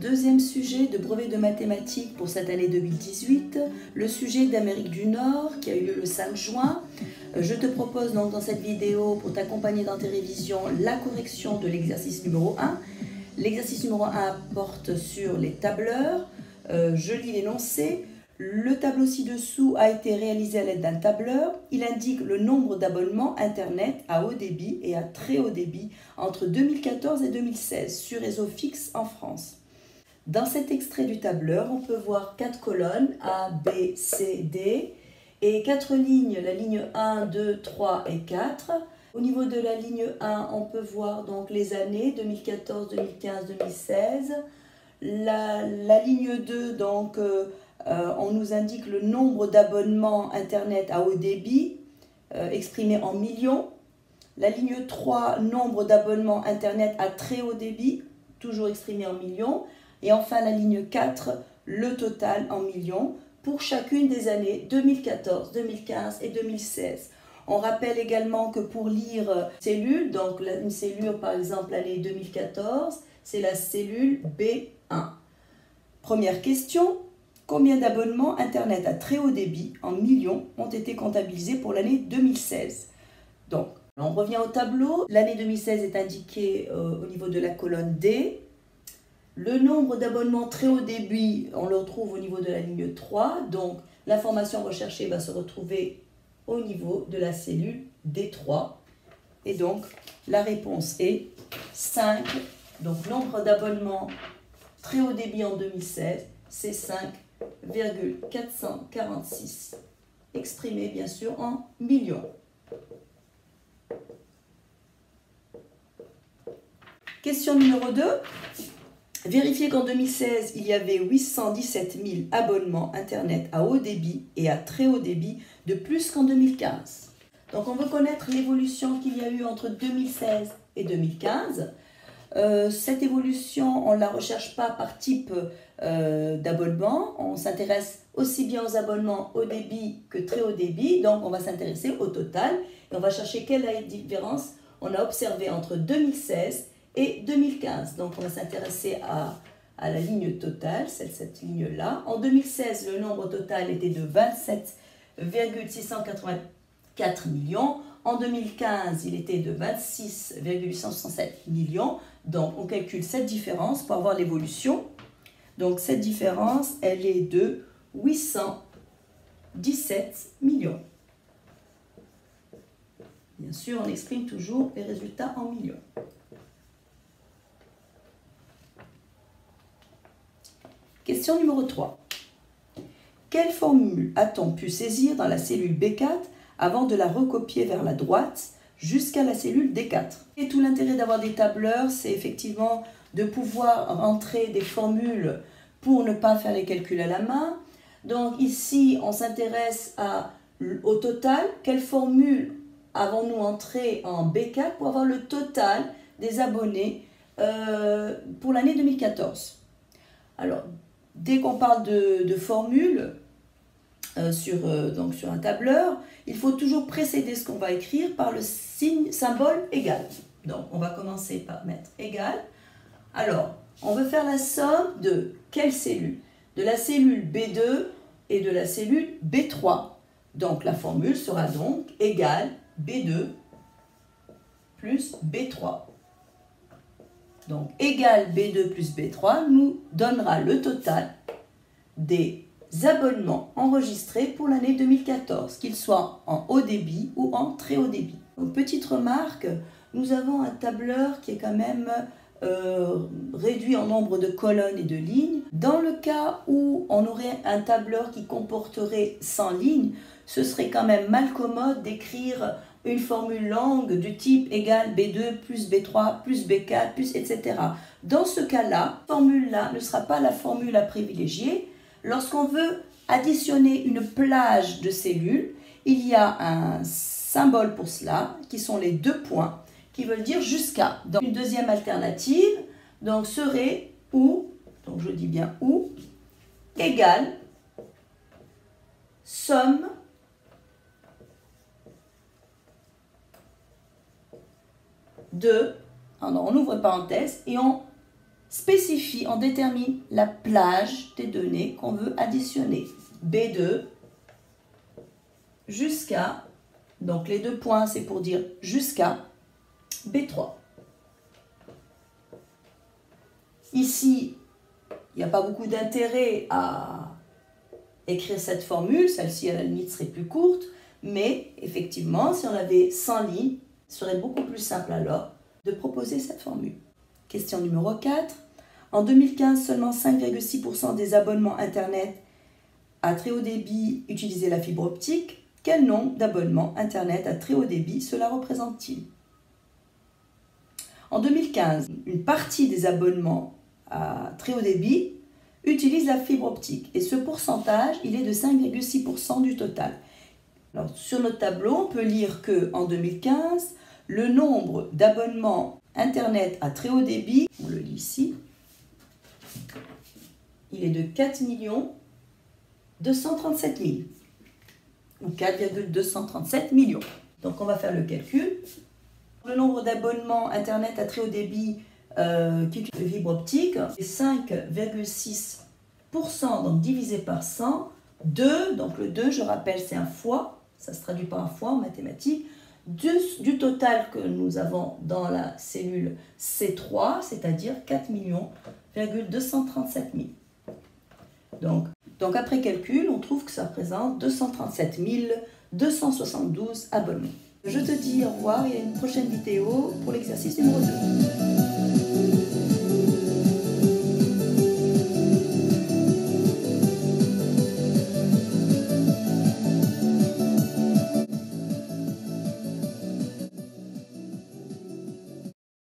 deuxième sujet de brevet de mathématiques pour cette année 2018, le sujet d'Amérique du Nord qui a eu lieu le 5 juin. Je te propose donc dans cette vidéo, pour t'accompagner dans tes révisions, la correction de l'exercice numéro 1. L'exercice numéro 1 porte sur les tableurs. Je lis l'énoncé. Le tableau ci-dessous a été réalisé à l'aide d'un tableur. Il indique le nombre d'abonnements Internet à haut débit et à très haut débit entre 2014 et 2016 sur réseau fixe en France. Dans cet extrait du tableur, on peut voir 4 colonnes A, B, C, D et 4 lignes, la ligne 1, 2, 3 et 4. Au niveau de la ligne 1, on peut voir donc les années 2014, 2015, 2016. La ligne 2, donc on nous indique le nombre d'abonnements Internet à haut débit exprimé en millions. La ligne 3, nombre d'abonnements Internet à très haut débit, toujours exprimé en millions. Et enfin la ligne 4, le total en millions pour chacune des années 2014, 2015 et 2016. On rappelle également que pour lire cellule, donc une cellule par exemple l'année 2014, c'est la cellule B1. Première question, combien d'abonnements Internet à très haut débit en millions ont été comptabilisés pour l'année 2016? Donc, on revient au tableau. L'année 2016 est indiquée au niveau de la colonne D. Le nombre d'abonnements très haut débit, on le retrouve au niveau de la ligne 3. Donc, l'information recherchée va se retrouver au niveau de la cellule D3. Et donc, la réponse est 5. Donc, nombre d'abonnements très haut débit en 2016, c'est 5,446, exprimé bien sûr en millions. Question numéro 2. Vérifiez qu'en 2016, il y avait 817 000 abonnements Internet à haut débit et à très haut débit de plus qu'en 2015. Donc on veut connaître l'évolution qu'il y a eu entre 2016 et 2015. Cette évolution, on ne la recherche pas par type d'abonnement. On s'intéresse aussi bien aux abonnements haut débit que très haut débit. Donc on va s'intéresser au total et on va chercher quelle est la différence on a observé entre 2016 et 2015. Donc on va s'intéresser à la ligne totale, cette ligne-là. En 2016, le nombre total était de 27,684 millions. En 2015, il était de 26,167 millions. Donc on calcule cette différence pour avoir l'évolution. Donc cette différence, elle est de 817 millions. Bien sûr, on exprime toujours les résultats en millions. Question numéro 3. Quelle formule a-t-on pu saisir dans la cellule B4 avant de la recopier vers la droite jusqu'à la cellule D4? Et tout l'intérêt d'avoir des tableurs, c'est effectivement de pouvoir entrer des formules pour ne pas faire les calculs à la main. Donc ici, on s'intéresse au total. Quelle formule avons-nous entré en B4 pour avoir le total des abonnés pour l'année 2014? Alors, dès qu'on parle de formules sur un tableur, il faut toujours précéder ce qu'on va écrire par le symbole égal. Donc, on va commencer par mettre égal. Alors, on veut faire la somme de quelle cellule? De la cellule B2 et de la cellule B3. Donc, la formule sera donc égale B2 plus B3. Donc, égal B2 plus B3 nous donnera le total des abonnements enregistrés pour l'année 2014, qu'ils soient en haut débit ou en très haut débit. Donc, petite remarque, nous avons un tableur qui est quand même réduit en nombre de colonnes et de lignes. Dans le cas où on aurait un tableur qui comporterait 100 lignes, ce serait quand même mal commode d'écrire une formule longue du type égale B2 plus B3 plus B4 plus etc. Dans ce cas-là, cette formule-là ne sera pas la formule à privilégier. Lorsqu'on veut additionner une plage de cellules, il y a un symbole pour cela, qui sont les 2 points, qui veulent dire jusqu'à. Donc une deuxième alternative donc, serait ou, donc je dis bien ou, égale somme de, on ouvre parenthèse et on spécifie, on détermine la plage des données qu'on veut additionner. B2 jusqu'à, donc les 2 points c'est pour dire jusqu'à B3. Ici, il n'y a pas beaucoup d'intérêt à écrire cette formule, celle-ci à la limite serait plus courte, mais effectivement, si on avait 100 lignes, ce serait beaucoup plus simple alors de proposer cette formule. Question numéro 4. En 2015, seulement 5,6% des abonnements Internet à très haut débit utilisaient la fibre optique. Quel nombre d'abonnements Internet à très haut débit cela représente-t-il? En 2015, une partie des abonnements à très haut débit utilise la fibre optique et ce pourcentage, il est de 5,6% du total. Alors, sur notre tableau, on peut lire qu'en 2015, le nombre d'abonnements Internet à très haut débit, on le lit ici, il est de 4 237 000 ou 4,237 millions. Donc on va faire le calcul. Le nombre d'abonnements Internet à très haut débit qui utilisent la fibre optique est 5,6%, donc divisé par 100, 2, donc le 2, je rappelle, c'est un fois, ça se traduit par un fois en mathématiques, du total que nous avons dans la cellule C3, c'est-à-dire 4,237 000. Donc après calcul, on trouve que ça représente 237 272 abonnements. Je te dis au revoir et à une prochaine vidéo pour l'exercice numéro 2.